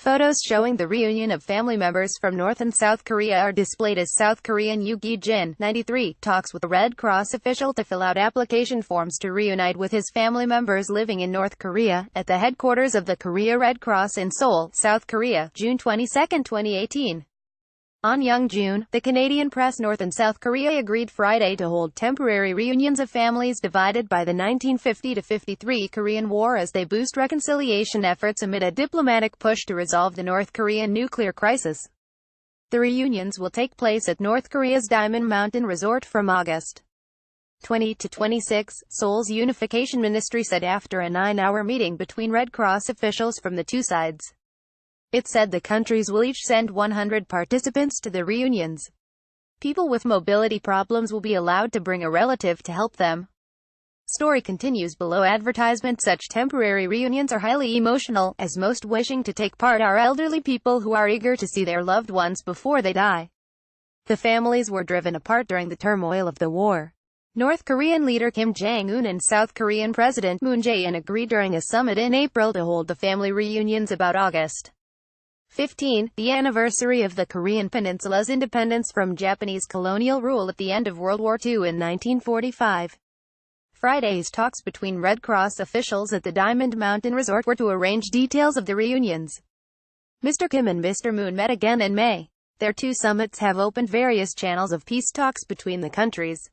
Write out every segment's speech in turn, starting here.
Photos showing the reunion of family members from North and South Korea are displayed as South Korean Yoo Gi-jin, 93, talks with a Red Cross official to fill out application forms to reunite with his family members living in North Korea, at the headquarters of the Korea Red Cross in Seoul, South Korea, June 22, 2018. On June, the Canadian press. North and South Korea agreed Friday to hold temporary reunions of families divided by the 1950-53 Korean War as they boost reconciliation efforts amid a diplomatic push to resolve the North Korean nuclear crisis. The reunions will take place at North Korea's Diamond Mountain Resort from August 20 to 26, Seoul's Unification Ministry said after a 9-hour meeting between Red Cross officials from the two sides. It said the countries will each send 100 participants to the reunions. People with mobility problems will be allowed to bring a relative to help them. Story continues below. Advertisement. Such temporary reunions are highly emotional, as most wishing to take part are elderly people who are eager to see their loved ones before they die. The families were driven apart during the turmoil of the war. North Korean leader Kim Jong-un and South Korean President Moon Jae-in agreed during a summit in April to hold the family reunions about August 15, the anniversary of the Korean Peninsula's independence from Japanese colonial rule at the end of World War II in 1945. Friday's talks between Red Cross officials at the Diamond Mountain Resort were to arrange details of the reunions. Mr. Kim and Mr. Moon met again in May. Their two summits have opened various channels of peace talks between the countries.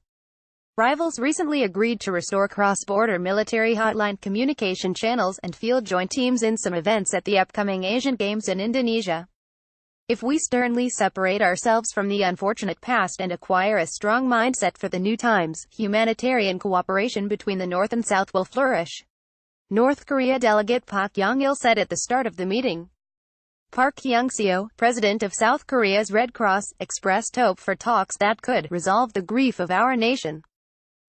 Rivals recently agreed to restore cross-border military hotline communication channels and field joint teams in some events at the upcoming Asian Games in Indonesia. If we sternly separate ourselves from the unfortunate past and acquire a strong mindset for the new times, humanitarian cooperation between the North and South will flourish. North Korea delegate Park Kyung-il said at the start of the meeting. Park Kyung-seo, president of South Korea's Red Cross, expressed hope for talks that could resolve the grief of our nation.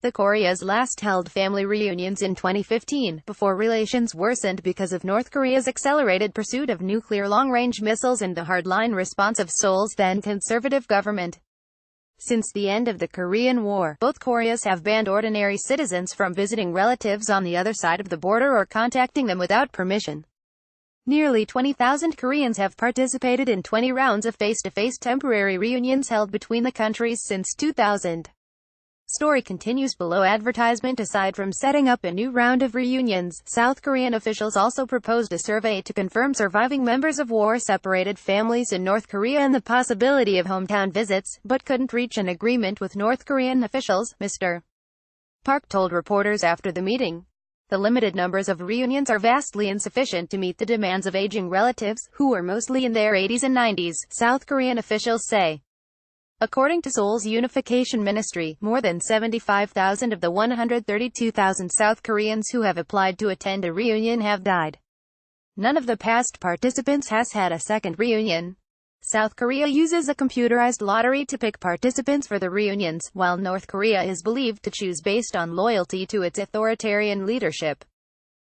The Koreas last held family reunions in 2015, before relations worsened because of North Korea's accelerated pursuit of nuclear long-range missiles and the hardline response of Seoul's then conservative government. Since the end of the Korean War, both Koreas have banned ordinary citizens from visiting relatives on the other side of the border or contacting them without permission. Nearly 20,000 Koreans have participated in 20 rounds of face-to-face temporary reunions held between the countries since 2000. Story continues below. Advertisement. Aside from setting up a new round of reunions, South Korean officials also proposed a survey to confirm surviving members of war-separated families in North Korea and the possibility of hometown visits, but couldn't reach an agreement with North Korean officials, Mr. Park told reporters after the meeting. The limited numbers of reunions are vastly insufficient to meet the demands of aging relatives, who are mostly in their 80s and 90s, South Korean officials say. According to Seoul's Unification Ministry, more than 75,000 of the 132,000 South Koreans who have applied to attend a reunion have died. None of the past participants has had a second reunion. South Korea uses a computerized lottery to pick participants for the reunions, while North Korea is believed to choose based on loyalty to its authoritarian leadership.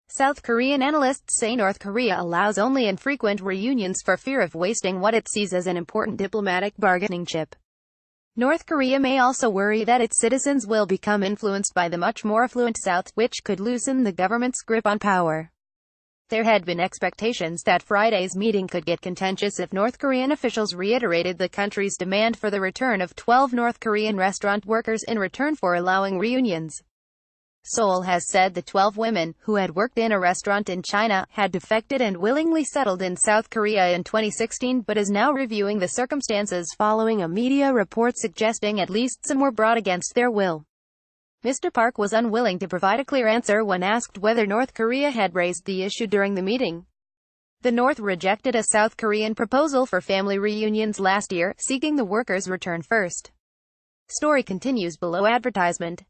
South Korean analysts say North Korea allows only infrequent reunions for fear of wasting what it sees as an important diplomatic bargaining chip. North Korea may also worry that its citizens will become influenced by the much more affluent South, which could loosen the government's grip on power. There had been expectations that Friday's meeting could get contentious if North Korean officials reiterated the country's demand for the return of 12 North Korean restaurant workers in return for allowing reunions. Seoul has said the 12 women, who had worked in a restaurant in China, had defected and willingly settled in South Korea in 2016 but is now reviewing the circumstances following a media report suggesting at least some were brought against their will. Mr. Park was unwilling to provide a clear answer when asked whether North Korea had raised the issue during the meeting. The North rejected a South Korean proposal for family reunions last year, seeking the workers' return first. Story continues below. Advertisement.